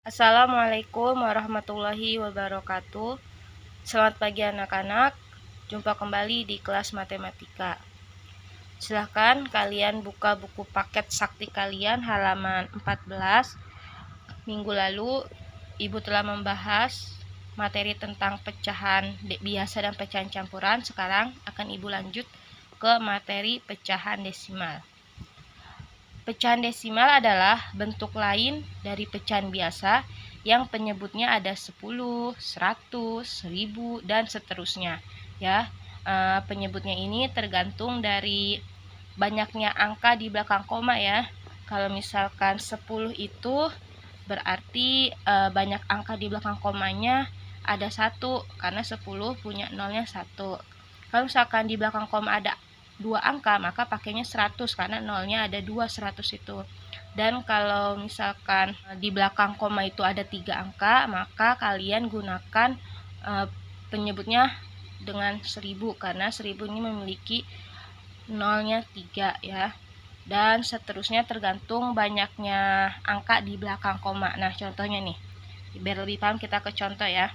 Assalamualaikum warahmatullahi wabarakatuh. Selamat pagi anak-anak. Jumpa kembali di kelas matematika. Silahkan kalian buka buku paket sakti kalian halaman 14. Minggu lalu Ibu telah membahas materi tentang pecahan biasa dan pecahan campuran. Sekarang akan Ibu lanjut ke materi pecahan desimal. Pecahan desimal adalah bentuk lain dari pecahan biasa yang penyebutnya ada 10, 100, 1000 dan seterusnya. Ya, penyebutnya ini tergantung dari banyaknya angka di belakang koma ya. Kalau misalkan 10 itu berarti banyak angka di belakang komanya ada 1 karena 10 punya nolnya 1. Kalau misalkan di belakang koma ada 2 angka maka pakainya 100 karena nolnya ada 2, 100 itu. Dan kalau misalkan di belakang koma itu ada 3 angka maka kalian gunakan penyebutnya dengan 1000 karena 1000 ini memiliki nolnya 3 ya. Dan seterusnya tergantung banyaknya angka di belakang koma. Nah, contohnya nih, biar lebih paham kita ke contoh ya.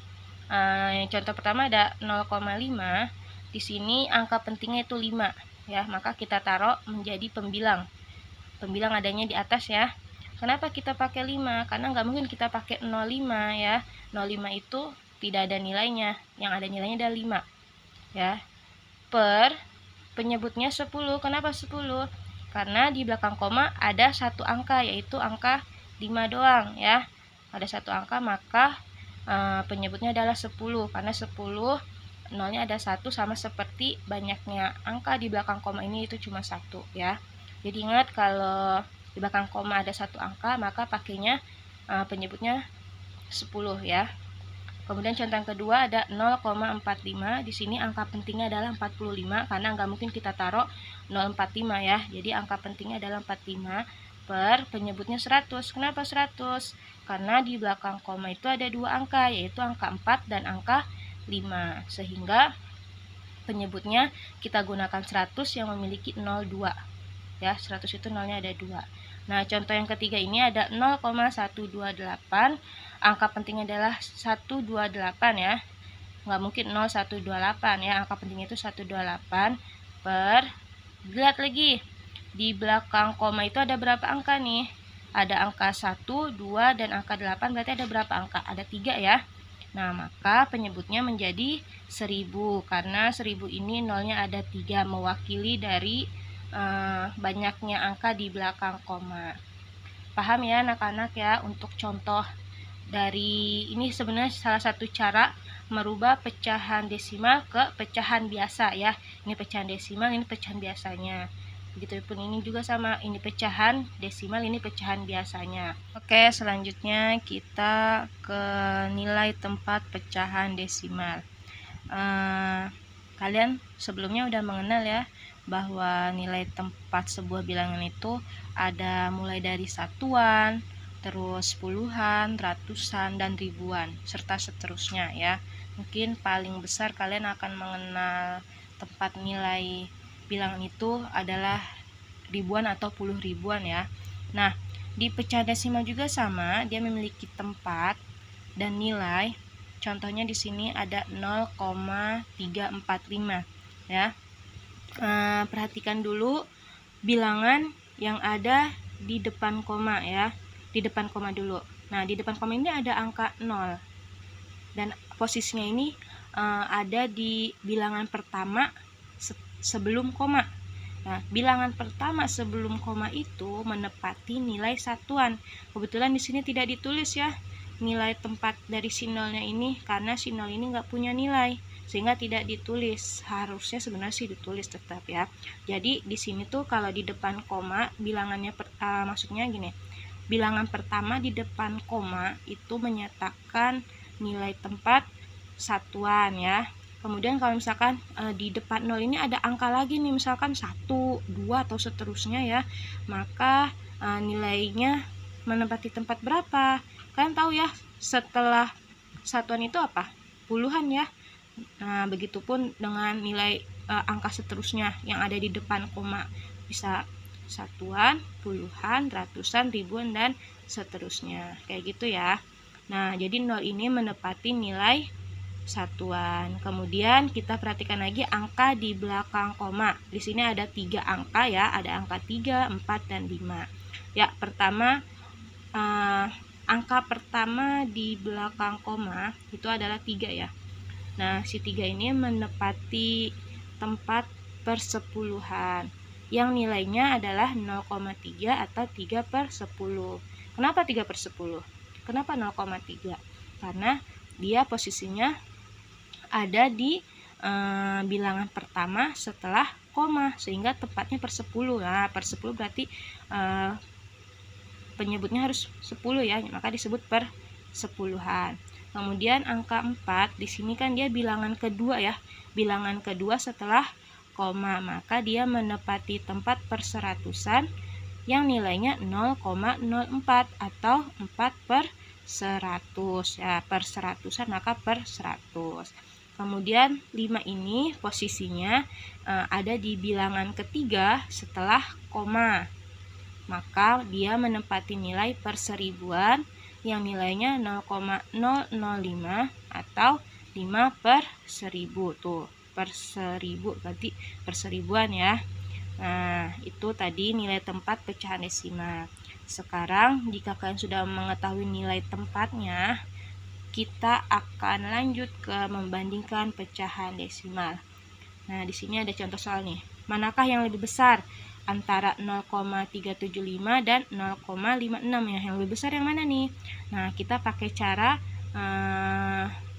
Contoh pertama ada 0,5. Di sini angka pentingnya itu 5 ya, maka kita taruh menjadi pembilang. Pembilang adanya di atas ya. Kenapa kita pakai 5? Karena nggak mungkin kita pakai 0,5 ya. 0,5 itu tidak ada nilainya, yang ada nilainya ada 5 ya. Per penyebutnya 10. Kenapa 10? Karena di belakang koma ada satu angka, yaitu angka 5 doang ya. Ada satu angka, maka penyebutnya adalah 10. Karena 10 nolnya ada 1, sama seperti banyaknya angka di belakang koma ini itu cuma 1 ya. Jadi ingat, kalau di belakang koma ada satu angka maka pakainya penyebutnya 10 ya. Kemudian contoh yang kedua ada 0,45. Di sini angka pentingnya adalah 45 karena nggak mungkin kita taruh 045 ya. Jadi angka pentingnya adalah 45 per penyebutnya 100. Kenapa 100? Karena di belakang koma itu ada 2 angka, yaitu angka 4 dan angka 5. Sehingga penyebutnya kita gunakan 100 yang memiliki 02 ya. 100 itu nolnya ada 2. Nah, contoh yang ketiga ini ada 0,128. Angka pentingnya adalah 128 ya. Nggak mungkin 0128 ya. Angka pentingnya itu 128 per, lihat lagi, di belakang koma itu ada berapa angka nih? Ada angka 1, 2, dan angka 8, berarti ada berapa angka? Ada 3 ya. Nah, maka penyebutnya menjadi 1000 karena 1000 ini nolnya ada 3, mewakili dari banyaknya angka di belakang koma. Paham ya anak-anak ya? Untuk contoh dari ini sebenarnya salah satu cara merubah pecahan desimal ke pecahan biasa ya. Ini pecahan desimal, ini pecahan biasanya. Begitupun ini juga sama, ini pecahan desimal, ini pecahan biasanya. Oke, selanjutnya kita ke nilai tempat pecahan desimal. Kalian sebelumnya udah mengenal ya bahwa nilai tempat sebuah bilangan itu ada mulai dari satuan, terus puluhan, ratusan, dan ribuan, serta seterusnya ya. Mungkin paling besar kalian akan mengenal tempat nilai bilangan itu adalah ribuan atau puluh ribuan ya. Nah, di pecahan desimal juga sama, dia memiliki tempat dan nilai. Contohnya di sini ada 0,345 ya. Perhatikan dulu bilangan yang ada di depan koma ya. Di depan koma dulu. Nah, di depan koma ini ada angka 0. Dan posisinya ini ada di bilangan pertama sebelum koma. Nah, bilangan pertama sebelum koma itu menepati nilai satuan. Kebetulan di sini tidak ditulis ya nilai tempat dari si nolnya ini, karena si nol ini nggak punya nilai, sehingga tidak ditulis. Harusnya sebenarnya sih ditulis tetap ya. Jadi di sini tuh kalau di depan koma bilangannya maksudnya gini, bilangan pertama di depan koma itu menyatakan nilai tempat satuan ya. Kemudian kalau misalkan di depan 0 ini ada angka lagi nih, misalkan 1, 2 atau seterusnya ya, maka nilainya menempati tempat berapa? Kalian tahu ya, setelah satuan itu apa? Puluhan ya. Nah, begitupun dengan nilai angka seterusnya yang ada di depan koma, bisa satuan, puluhan, ratusan, ribuan, dan seterusnya. Kayak gitu ya. Nah, jadi 0 ini menepati nilai satuan. Kemudian kita perhatikan lagi angka di belakang koma. Di sini ada 3 angka ya, ada angka 3, 4, dan 5. Ya, pertama angka pertama di belakang koma itu adalah 3 ya. Nah, si 3 ini menepati tempat persepuluhan yang nilainya adalah 0,3 atau 3/10. Kenapa 3/10? Kenapa 0,3? Karena dia posisinya ada di bilangan pertama setelah koma, sehingga tepatnya per 10. Nah, per 10 berarti penyebutnya harus 10 ya, maka disebut per sepuluhan. Kemudian angka 4 di sini kan dia bilangan kedua ya, bilangan kedua setelah koma, maka dia menepati tempat perseratusan yang nilainya 0,04 atau 4/100 ya, per seratusan maka per 100. Kemudian 5 ini posisinya ada di bilangan ketiga setelah koma, maka dia menempati nilai per seribuan yang nilainya 0,005 atau 5/1000. Tuh, per 1000 berarti per seribuan ya. Nah, itu tadi nilai tempat pecahan desimal. Sekarang jika kalian sudah mengetahui nilai tempatnya, kita akan lanjut ke membandingkan pecahan desimal. Nah, di sini ada contoh soal nih. Manakah yang lebih besar antara 0,375 dan 0,56 ya? Yang lebih besar yang mana nih? Nah, kita pakai cara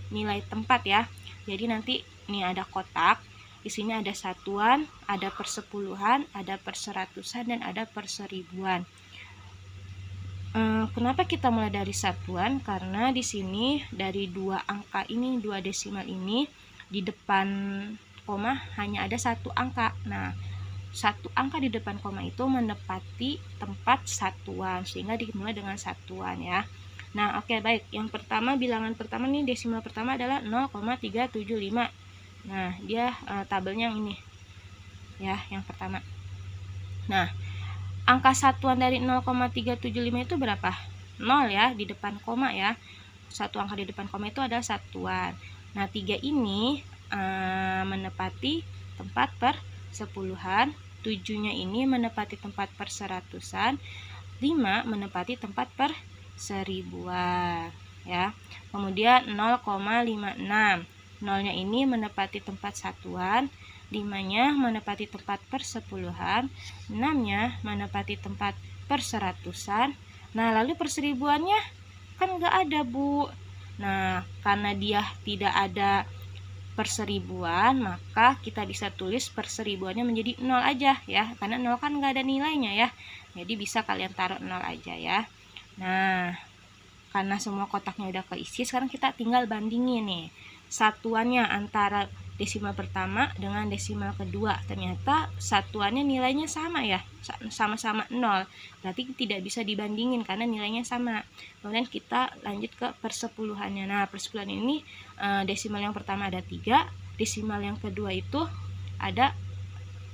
nilai tempat ya. Jadi nanti nih ada kotak. Di sini ada satuan, ada persepuluhan, ada perseratusan, dan ada perseribuan. Kenapa kita mulai dari satuan? Karena di sini dari dua angka ini, dua desimal ini, di depan koma hanya ada satu angka. Nah, satu angka di depan koma itu menepati tempat satuan, sehingga dimulai dengan satuan ya. Nah, oke, baik. Yang pertama, bilangan pertama nih, desimal pertama adalah 0,375. Nah, dia tabelnya yang ini ya, yang pertama. Nah, angka satuan dari 0,375 itu berapa? 0 ya, di depan koma ya. Satu angka di depan koma itu adalah satuan. Nah, 3 ini menepati tempat per sepuluhan, 7-nya ini menepati tempat per seratusan, 5 menepati tempat per seribuan ya. Kemudian 0,56. 0-nya ini menepati tempat satuan, 5-nya menepati tempat per sepuluhan, 6-nya menepati tempat per seratusan. Nah, lalu perseribuannya kan nggak ada, Bu. Nah, karena dia tidak ada perseribuan, maka kita bisa tulis perseribuannya menjadi 0 aja ya, karena 0 kan nggak ada nilainya ya. Jadi bisa kalian taruh 0 aja ya. Nah, karena semua kotaknya udah keisi, sekarang kita tinggal bandingin nih satuannya antara desimal pertama dengan desimal kedua. Ternyata satuannya nilainya sama ya, sama-sama 0, berarti tidak bisa dibandingin karena nilainya sama. Kemudian kita lanjut ke persepuluhannya. Nah, persepuluhan ini desimal yang pertama ada 3, desimal yang kedua itu ada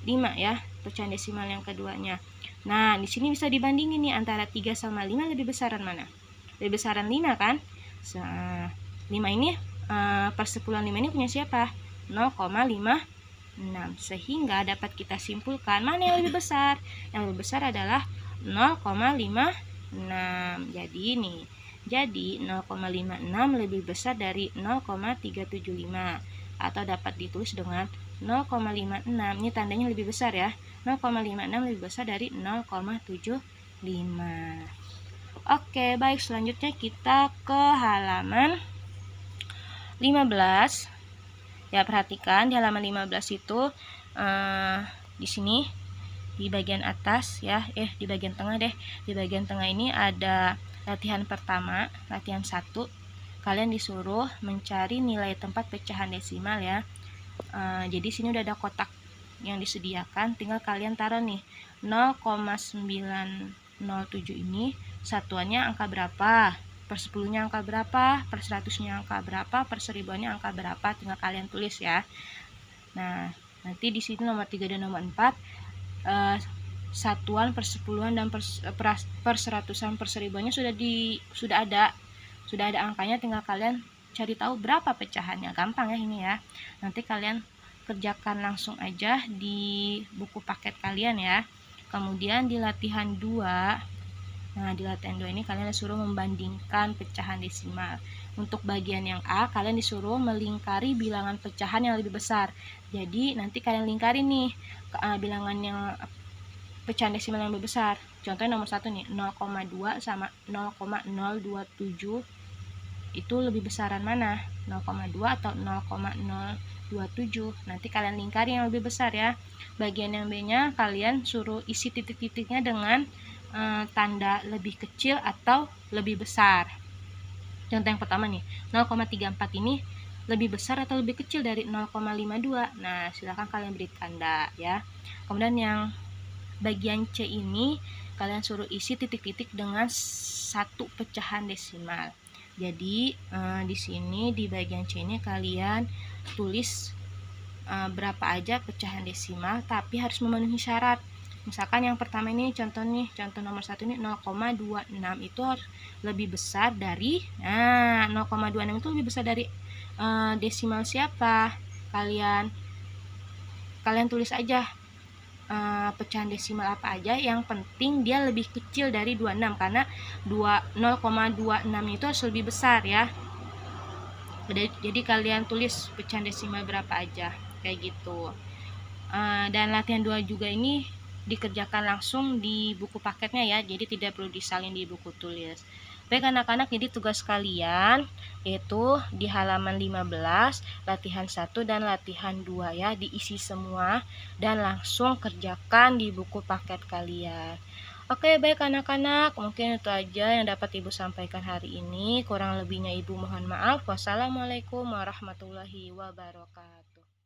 5 ya, pecahan desimal yang keduanya. Nah, di sini bisa dibandingin nih antara 3 sama 5, lebih besaran mana? Lebih besaran 5 kan? 5 ini persepuluhan 5 ini punya siapa? 0,56. Sehingga dapat kita simpulkan mana yang lebih besar? Yang lebih besar adalah 0,56. Jadi nih, jadi 0,56 lebih besar dari 0,375, atau dapat ditulis dengan 0,56. Ini tandanya lebih besar ya. 0,56 lebih besar dari 0,75. Oke, baik, selanjutnya kita ke halaman 15. Ya, perhatikan di halaman 15 itu di sini di bagian atas ya, di bagian tengah deh. Di bagian tengah ini ada latihan pertama, latihan 1. Kalian disuruh mencari nilai tempat pecahan desimal ya. Jadi sini udah ada kotak yang disediakan, tinggal kalian taruh nih 0,907 ini satuannya angka berapa, per 10-nya angka berapa, per 100-nya angka berapa, per seribuannya angka berapa, tinggal kalian tulis ya. Nah, nanti di sini nomor 3 dan nomor 4 satuan, persepuluhan, dan per seratusan, per seribuannya sudah ada. sudah ada angkanya, tinggal kalian cari tahu berapa pecahannya. Gampang ya ini ya. Nanti kalian kerjakan langsung aja di buku paket kalian ya. Kemudian di latihan 2, nah di latihan 2 ini kalian disuruh membandingkan pecahan desimal. Untuk bagian yang A, kalian disuruh melingkari bilangan pecahan yang lebih besar. Jadi nanti kalian lingkari nih bilangan yang pecahan desimal yang lebih besar. Contohnya nomor 1 nih, 0,2 sama 0,027. Itu lebih besaran mana? 0,2 atau 0,027. Nanti kalian lingkari yang lebih besar ya. Bagian yang B-nya kalian suruh isi titik-titiknya dengan tanda lebih kecil atau lebih besar. Contoh yang pertama nih, 0,34 ini lebih besar atau lebih kecil dari 0,52. Nah, silakan kalian beri tanda ya. Kemudian yang bagian C ini kalian suruh isi titik-titik dengan satu pecahan desimal. Jadi di sini di bagian C ini kalian tulis berapa aja pecahan desimal, tapi harus memenuhi syarat. Misalkan yang pertama ini contoh nomor 1 ini 0,26 itu harus lebih besar dari 0,26 itu lebih besar dari desimal siapa? Kalian tulis aja pecahan desimal apa aja, yang penting dia lebih kecil dari 26 karena 0,26 itu harus lebih besar ya. Jadi kalian tulis pecahan desimal berapa aja kayak gitu. Dan latihan 2 juga ini dikerjakan langsung di buku paketnya ya, jadi tidak perlu disalin di buku tulis. Baik anak-anak, jadi tugas kalian yaitu di halaman 15 latihan 1 dan latihan 2 ya, diisi semua dan langsung kerjakan di buku paket kalian. Oke, baik anak-anak, mungkin itu aja yang dapat Ibu sampaikan hari ini. Kurang lebihnya Ibu mohon maaf. Wassalamualaikum warahmatullahi wabarakatuh.